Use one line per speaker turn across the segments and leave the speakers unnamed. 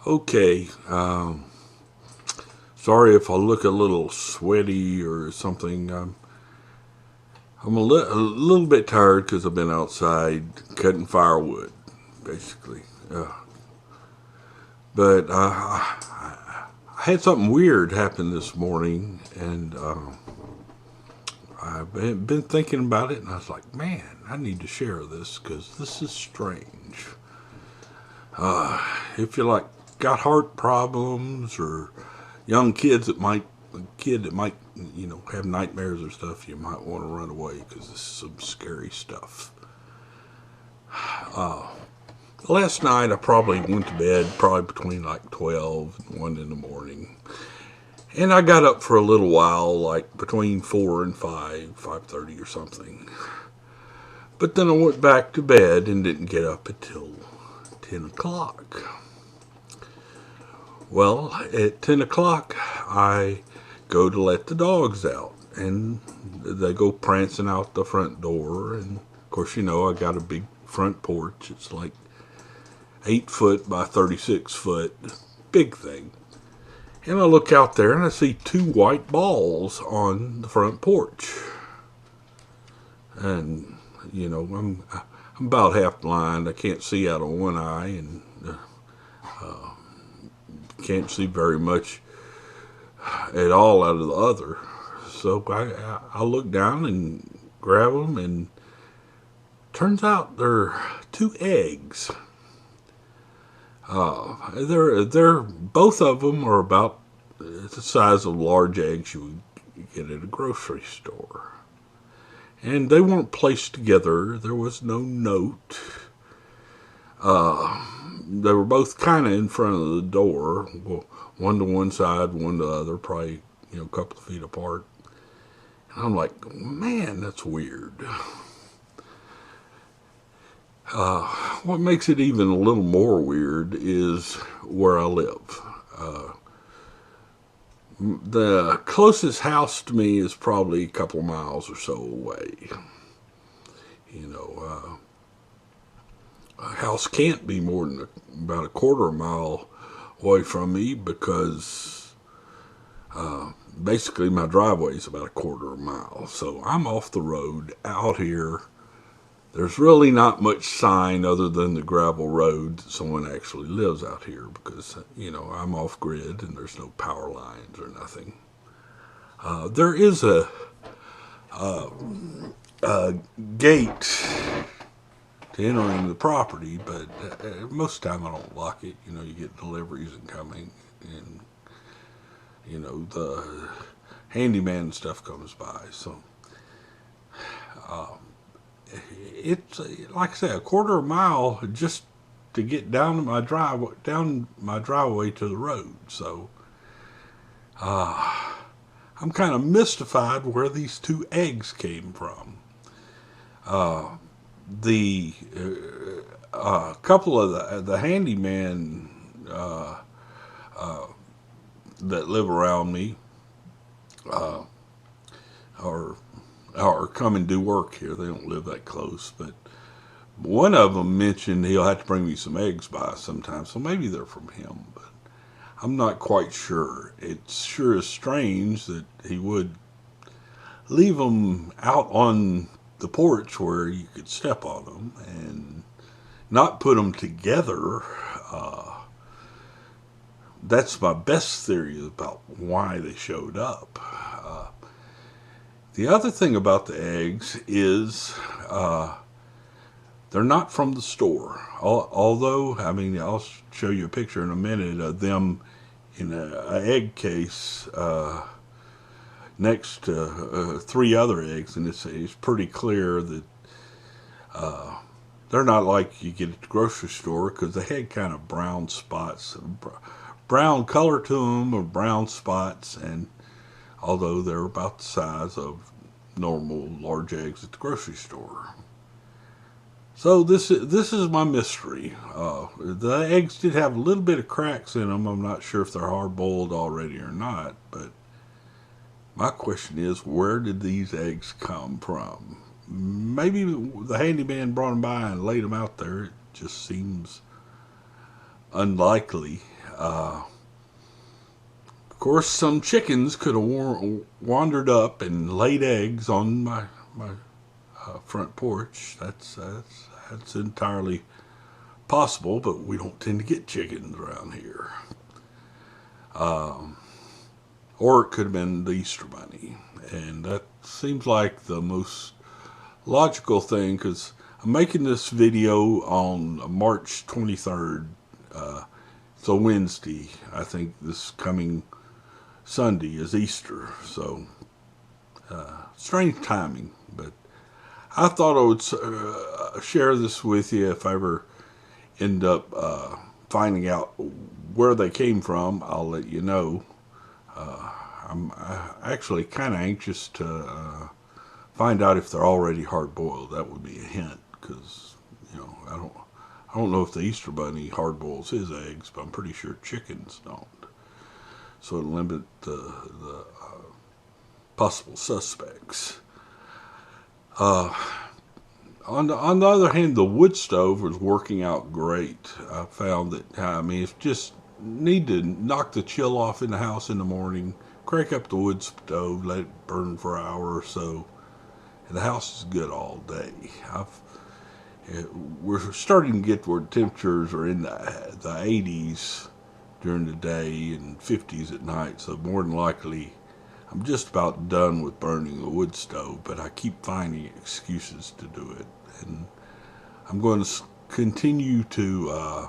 Okay, sorry if I look a little sweaty or something. I'm a little bit tired because I've been outside cutting firewood, basically. But I had something weird happen this morning, and I've been thinking about it, and I was like, man, I need to share this because this is strange. If you like got heart problems or young kids that might kid that might have nightmares or stuff, you might want to run away because this is some scary stuff. Last night I probably went to bed probably between like 12 and 1 in the morning, and I got up for a little while, like between 4 and 5:30 or something. But then I went back to bed and didn't get up until 10 o'clock. Well, at 10 o'clock, I go to let the dogs out, and they go prancing out the front door. And of course, I got a big front porch. It's like 8 foot by 36 foot, big thing. And I look out there and I see two white balls on the front porch. And, I'm about half blind. I can't see out of one eye, and can't see very much at all out of the other. So I look down and grab them, and turns out they're two eggs. They're both of them are about the size of large eggs you would get at a grocery store, and they weren't placed together. There was no note. They were both kind of in front of the door, well, one to one side, one to the other, probably a couple of feet apart. And I'm like, man, that's weird. What makes it even a little more weird is where I live. The closest house to me is probably a couple of miles or so away. A house can't be more than about a quarter of a mile away from me because basically my driveway is about a quarter of a mile. So I'm off the road out here. There's really not much sign other than the gravel road that someone actually lives out here because, I'm off grid and there's no power lines or nothing. There is a gate to entering the property, but most of the time I don't lock it. You get deliveries incoming, and the handyman stuff comes by. So it's like I say, a quarter of a mile just to get down my driveway to the road. So I'm kind of mystified where these two eggs came from. The couple of the handyman that live around me are come and do work here. They don't live that close, but one of them mentioned he'll have to bring me some eggs by sometime, so maybe they're from him, but I'm not quite sure. It sure is strange that he would leave them out on the porch where you could step on them and not put them together. That's my best theory about why they showed up. The other thing about the eggs is they're not from the store. Although, I'll show you a picture in a minute of them in an egg case next to three other eggs, and it's pretty clear that they're not like you get at the grocery store because they had kind of brown spots, brown color to them, or brown spots, and although they're about the size of normal large eggs at the grocery store. So this is my mystery. The eggs did have a little bit of cracks in them. I'm not sure if they're hard boiled already or not, but my question is, where did these eggs come from? Maybe the handyman brought them by and laid them out there. It just seems unlikely. Of course, some chickens could have wandered up and laid eggs on my front porch. That's entirely possible, but we don't tend to get chickens around here. Or it could have been the Easter Bunny, and that seems like the most logical thing, because I'm making this video on March 23rd. It's a Wednesday. I think this coming Sunday is Easter, so strange timing, but I thought I would share this with you. If I ever end up finding out where they came from, I'll let you know. I'm actually kind of anxious to find out if they're already hard-boiled. That would be a hint, because I don't know if the Easter Bunny hard-boils his eggs, but I'm pretty sure chickens don't. So it'll limit the possible suspects. On the other hand, the wood stove was working out great. I found that, if just need to knock the chill off in the house in the morning, crank up the wood stove, let it burn for an hour or so, and the house is good all day. We're starting to get where temperatures are in the 80s during the day and 50s at night, so more than likely I'm just about done with burning the wood stove, but I keep finding excuses to do it. And I'm going to continue to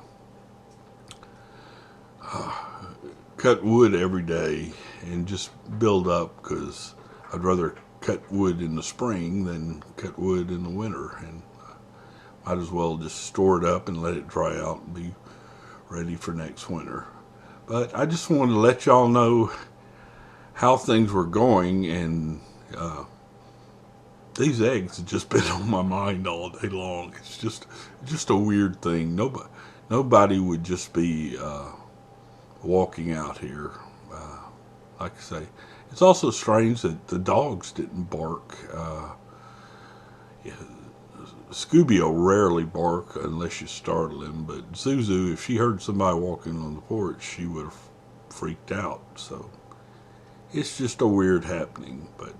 cut wood every day and just build up, because I'd rather cut wood in the spring than cut wood in the winter, and might as well just store it up and let it dry out and be ready for next winter. But I just wanted to let y'all know how things were going, and these eggs have just been on my mind all day long. It's just a weird thing. Nobody would just be walking out here. Like I say, it's also strange that the dogs didn't bark. Scooby will rarely bark unless you startle him, but Zuzu, if she heard somebody walking on the porch, she would have freaked out. So it's just a weird happening. But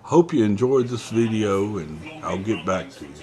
hope you enjoyed this video, and I'll get back to you.